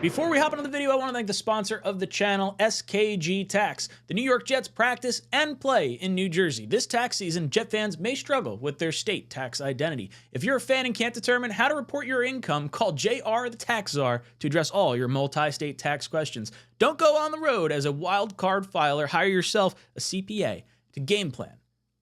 Before we hop into the video, I want to thank the sponsor of the channel, SKG Tax. The New York Jets practice and play in New Jersey. This tax season, Jet fans may struggle with their state tax identity. If you're a fan and can't determine how to report your income, call JR the Tax Czar to address all your multi-state tax questions. Don't go on the road as a wild card filer. Hire yourself a CPA to game plan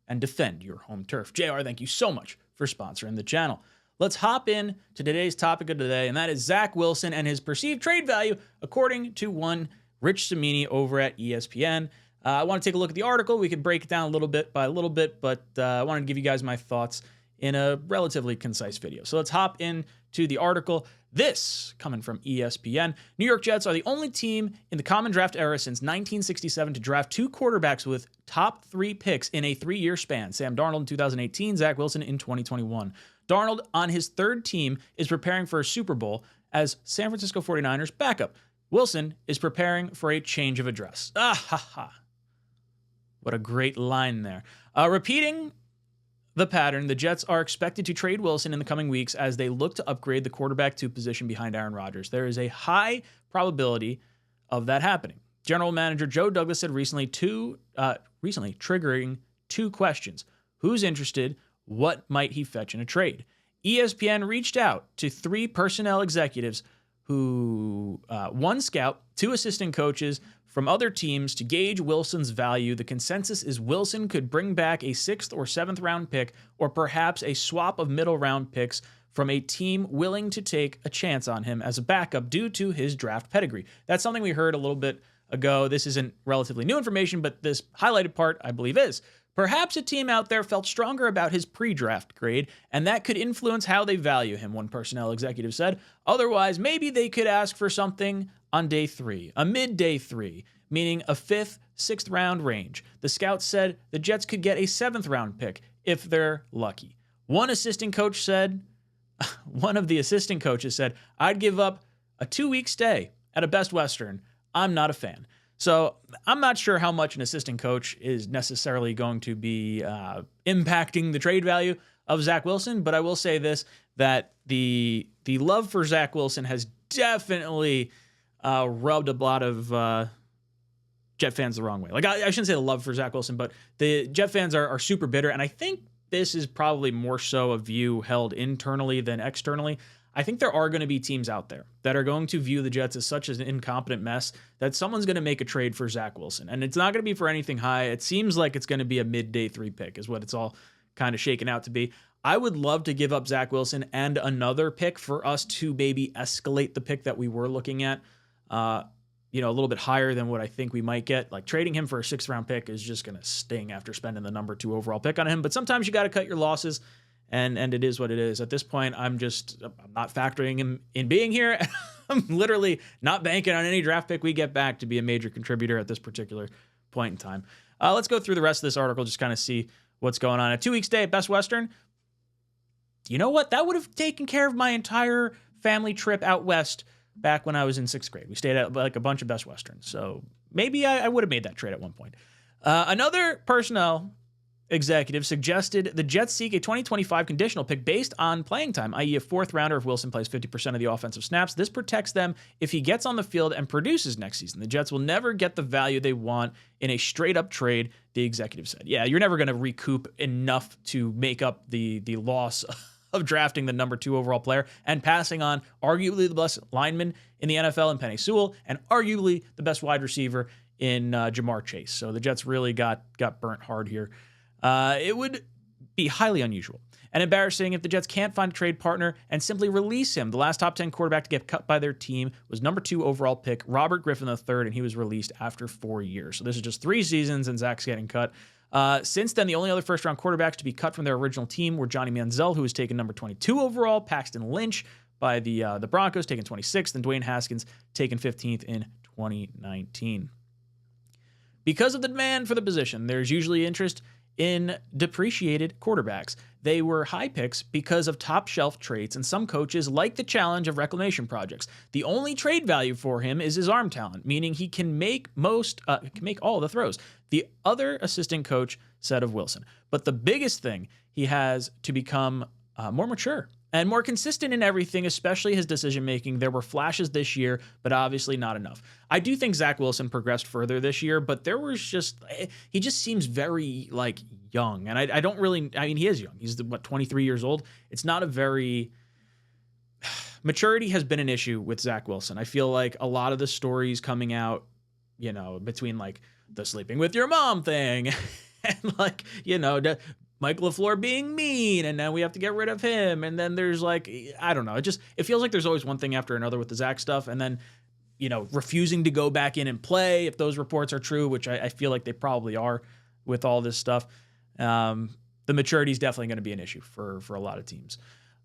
and defend your home turf. JR, thank you so much for sponsoring the channel. Let's hop in to today's topic of today, and that is Zach Wilson and his perceived trade value, according to one Rich Cimini over at ESPN. I want to take a look at the article. We could break it down a little bit by a little bit, but I wanted to give you guys my thoughts in a relatively concise video. So let's hop into the article. This, coming from ESPN, New York Jets are the only team in the common draft era since 1967 to draft two quarterbacks with top 3 picks in a 3-year span. Sam Darnold in 2018, Zach Wilson in 2021. Darnold, on his 3rd team, is preparing for a Super Bowl as San Francisco 49ers backup. Wilson is preparing for a change of address. Ah, ha, ha. What a great line there. Repeating the pattern, the Jets are expected to trade Wilson in the coming weeks as they look to upgrade the quarterback 2 position behind Aaron Rodgers. There is a high probability of that happening. General Manager Joe Douglas said recently, triggering 2 questions. Who's interested? What might he fetch in a trade? ESPN reached out to 3 personnel executives who, 1 scout, 2 assistant coaches from other teams to gauge Wilson's value. The consensus is Wilson could bring back a 6th or 7th round pick, or perhaps a swap of middle round picks from a team willing to take a chance on him as a backup due to his draft pedigree. That's something we heard a little bit ago. This isn't relatively new information, but this highlighted part, I believe, is. Perhaps a team out there felt stronger about his pre-draft grade, and that could influence how they value him, one personnel executive said. Otherwise, maybe they could ask for something on day 3, a mid-day 3, meaning a 5th, 6th round range. The scouts said the Jets could get a 7th round pick if they're lucky. One of the assistant coaches said, I'd give up a 2-week stay at a Best Western. I'm not a fan. So I'm not sure how much an assistant coach is necessarily going to be impacting the trade value of Zach Wilson, but I will say this, that the love for Zach Wilson has definitely rubbed a lot of Jet fans the wrong way. Like, I shouldn't say the love for Zach Wilson, but the Jet fans are super bitter, and I think this is probably more so a view held internally than externally. I think there are going to be teams out there that are going to view the Jets as such an incompetent mess that someone's going to make a trade for Zach Wilson. And it's not going to be for anything high. It seems like it's going to be a mid-day 3 pick is what it's all kind of shaken out to be. I would love to give up Zach Wilson and another pick for us to maybe escalate the pick that we were looking at, a little bit higher than what I think we might get. Like, trading him for a 6th round pick is just going to sting after spending the number 2 overall pick on him. But sometimes you got to cut your losses. And it is what it is. At this point, I'm not factoring him in being here. I'm literally not banking on any draft pick we get back to be a major contributor at this particular point in time. Let's go through the rest of this article, just kind of see what's going on. A 2-week stay at Best Western. You know what? That would have taken care of my entire family trip out west back when I was in 6th grade. We stayed at like a bunch of Best Westerns. So maybe I would have made that trade at one point. Another personnel executive suggested the Jets seek a 2025 conditional pick based on playing time, i.e. a 4th rounder if Wilson plays 50% of the offensive snaps. This protects them if he gets on the field and produces next season. The Jets will never get the value they want in a straight-up trade, the executive said. Yeah, you're never going to recoup enough to make up the loss of drafting the number 2 overall player and passing on arguably the best lineman in the NFL in Penei Sewell and arguably the best wide receiver in Jamar Chase. So the Jets really got burnt hard here. It would be highly unusual and embarrassing if the Jets can't find a trade partner and simply release him. The last top 10 quarterback to get cut by their team was number 2 overall pick, Robert Griffin III, and he was released after 4 years. So this is just 3 seasons and Zach's getting cut. Since then, the only other first-round quarterbacks to be cut from their original team were Johnny Manziel, who was taken number 22 overall, Paxton Lynch by the Broncos, taken 26th, and Dwayne Haskins, taken 15th in 2019. Because of the demand for the position, there's usually interest in depreciated quarterbacks. They were high picks because of top shelf traits, and some coaches like the challenge of reclamation projects. The only trade value for him is his arm talent, meaning he can make all the throws. The other assistant coach said of Wilson. But the biggest thing, he has to become more mature and more consistent in everything, especially his decision-making. There were flashes this year, but obviously not enough. I do think Zach Wilson progressed further this year, but there was he just seems very like young. And I don't really, I mean, he is young. He's 23 years old. It's not a very, maturity has been an issue with Zach Wilson. I feel like a lot of the stories coming out, between like the sleeping with your mom thing and like, Mike LaFleur being mean, and now we have to get rid of him. And then there's like, I don't know. It feels like there's always one thing after another with the Zach stuff. And then, refusing to go back in and play if those reports are true, which I feel like they probably are with all this stuff. The maturity is definitely going to be an issue for a lot of teams.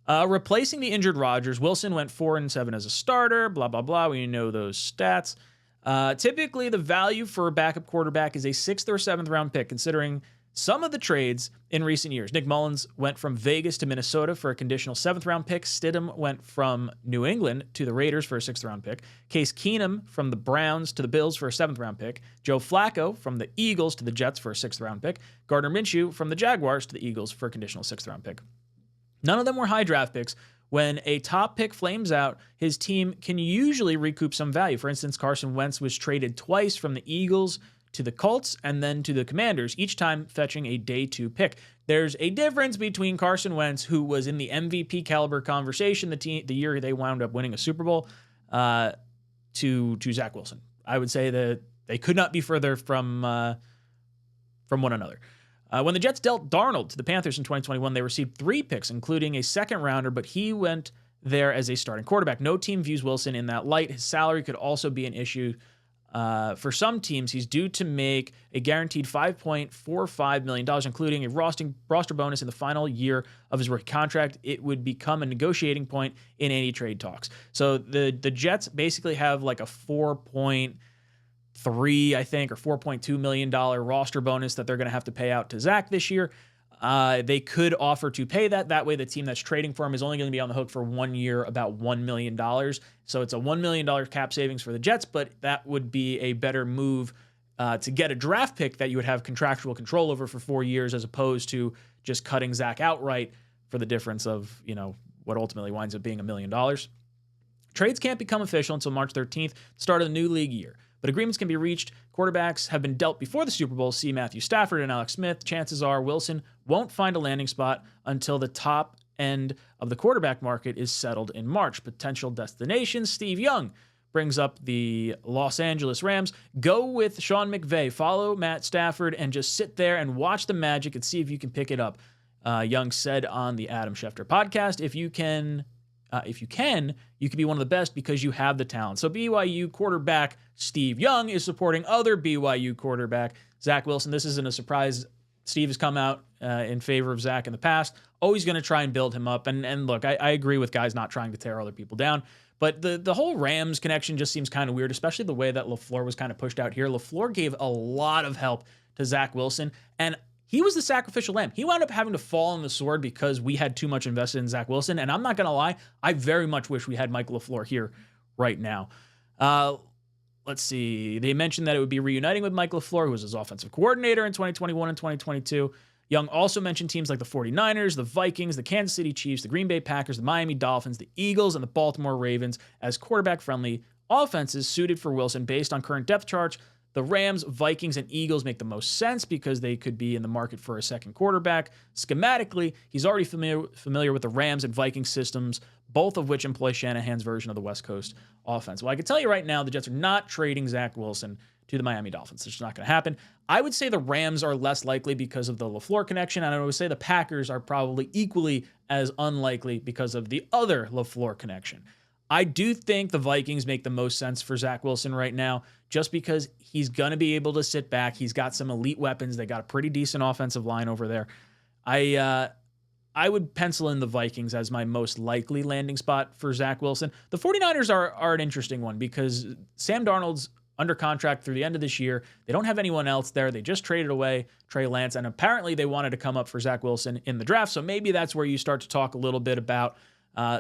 Replacing the injured Rodgers, Wilson went 4-7 as a starter, blah, blah, blah. We know those stats. Typically, the value for a backup quarterback is a 6th or 7th round pick, considering some of the trades in recent years. Nick Mullins went from Vegas to Minnesota for a conditional 7th round pick. Stidham went from New England to the Raiders for a 6th round pick. Case Keenum from the Browns to the Bills for a 7th round pick. Joe Flacco from the Eagles to the Jets for a 6th round pick. Gardner Minshew from the Jaguars to the Eagles for a conditional 6th round pick. None of them were high draft picks. When a top pick flames out, his team can usually recoup some value. For instance, Carson Wentz was traded twice from the Eagles to the Colts and then to the Commanders, each time fetching a day 2 pick. There's a difference between Carson Wentz, who was in the MVP caliber conversation the year they wound up winning a Super Bowl, to Zach Wilson. I would say that they could not be further from one another. When the Jets dealt Darnold to the Panthers in 2021, they received 3 picks, including a 2nd rounder, but he went there as a starting quarterback. No team views Wilson in that light. His salary could also be an issue. For some teams, he's due to make a guaranteed $5.45 million, including a roster bonus in the final year of his rookie contract. It would become a negotiating point in any trade talks. So the Jets basically have like a 4.3, I think, or $4.2 million roster bonus that they're going to have to pay out to Zach this year. They could offer to pay that. That way, the team that's trading for him is only going to be on the hook for 1 year, about $1 million. So it's a $1 million cap savings for the Jets, but that would be a better move to get a draft pick that you would have contractual control over for 4 years, as opposed to just cutting Zach outright for the difference of, what ultimately winds up being $1 million. Trades can't become official until March 13th, start of the new league year. But agreements can be reached. Quarterbacks have been dealt before the Super Bowl. See Matthew Stafford and Alex Smith. Chances are Wilson won't find a landing spot until the top end of the quarterback market is settled in March. Potential destinations. Steve Young brings up the Los Angeles Rams. Go with Sean McVay. Follow Matt Stafford and just sit there and watch the magic and see if you can pick it up. Young said on the Adam Schefter podcast, if you can, you can be one of the best because you have the talent. So BYU quarterback Steve Young is supporting other BYU quarterback Zach Wilson. This isn't a surprise. Steve has come out in favor of Zach in the past. Always going to try and build him up. And look, I agree with guys not trying to tear other people down. But the whole Rams connection just seems kind of weird, especially the way that LaFleur was kind of pushed out here. LaFleur gave a lot of help to Zach Wilson, and he was the sacrificial lamb. He wound up having to fall on the sword because we had too much invested in Zach Wilson. And I'm not going to lie, I very much wish we had Mike LaFleur here right now. Let's see. They mentioned that it would be reuniting with Mike LaFleur, who was his offensive coordinator in 2021 and 2022. Young also mentioned teams like the 49ers, the Vikings, the Kansas City Chiefs, the Green Bay Packers, the Miami Dolphins, the Eagles, and the Baltimore Ravens as quarterback-friendly offenses suited for Wilson based on current depth charts. The Rams, Vikings, and Eagles make the most sense because they could be in the market for a second quarterback. Schematically, he's already familiar with the Rams and Vikings systems, both of which employ Shanahan's version of the West Coast offense. Well, I can tell you right now, the Jets are not trading Zach Wilson to the Miami Dolphins. It's just not going to happen. I would say the Rams are less likely because of the LaFleur connection, and I would say the Packers are probably equally as unlikely because of the other LaFleur connection. I do think the Vikings make the most sense for Zach Wilson right now, just because he's going to be able to sit back. He's got some elite weapons. They got a pretty decent offensive line over there. I would pencil in the Vikings as my most likely landing spot for Zach Wilson. The 49ers are an interesting one because Sam Darnold's under contract through the end of this year. They don't have anyone else there. They just traded away Trey Lance, and apparently they wanted to come up for Zach Wilson in the draft. So maybe that's where you start to talk a little bit about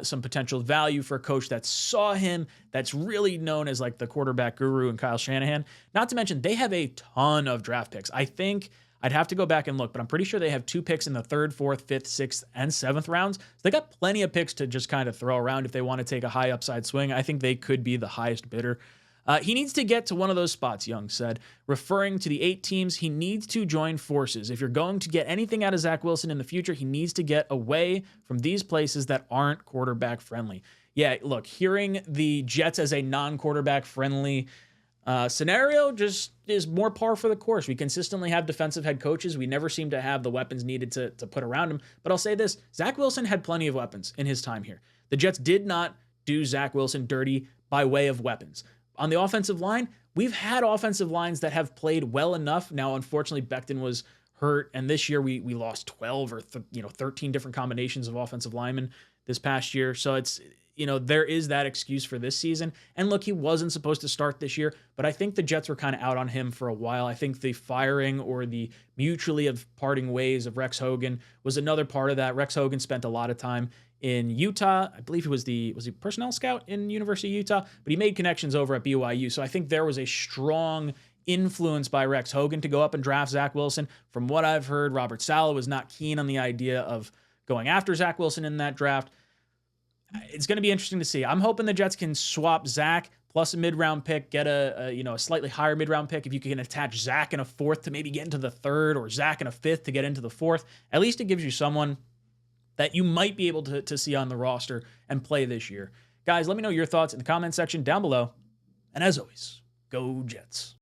some potential value for a coach that saw him, that's really known as like the quarterback guru and Kyle Shanahan. Not to mention, they have a ton of draft picks. I think I'd have to go back and look, but I'm pretty sure they have 2 picks in the 3rd, 4th, 5th, 6th, and 7th rounds. So they got plenty of picks to just kind of throw around if they want to take a high upside swing. I think they could be the highest bidder. He needs to get to one of those spots, Young said. Referring to the 8 teams, he needs to join forces. If you're going to get anything out of Zach Wilson in the future, he needs to get away from these places that aren't quarterback friendly. Yeah, look, hearing the Jets as a non-quarterback friendly scenario just is more par for the course. We consistently have defensive head coaches. We never seem to have the weapons needed to put around him. But I'll say this, Zach Wilson had plenty of weapons in his time here. The Jets did not do Zach Wilson dirty by way of weapons. On the offensive line, we've had offensive lines that have played well enough. Now, unfortunately, Becton was hurt, and this year we lost 12 or 13 different combinations of offensive linemen this past year. So it's, there is that excuse for this season. And look, he wasn't supposed to start this year, but I think the Jets were kind of out on him for a while. I think the firing or the mutually of parting ways of Rex Hogan was another part of that. Rex Hogan spent a lot of time in Utah. I believe he was he personnel scout in University of Utah, but he made connections over at BYU. So I think there was a strong influence by Rex Hogan to go up and draft Zach Wilson. From what I've heard, Robert Saleh was not keen on the idea of going after Zach Wilson in that draft. It's going to be interesting to see. I'm hoping the Jets can swap Zach plus a mid-round pick, get a slightly higher mid-round pick. If you can attach Zach in a 4th to maybe get into the 3rd, or Zach in a 5th to get into the 4th, at least it gives you someone that you might be able to see on the roster and play this year. Guys, let me know your thoughts in the comment section down below. And as always, go Jets.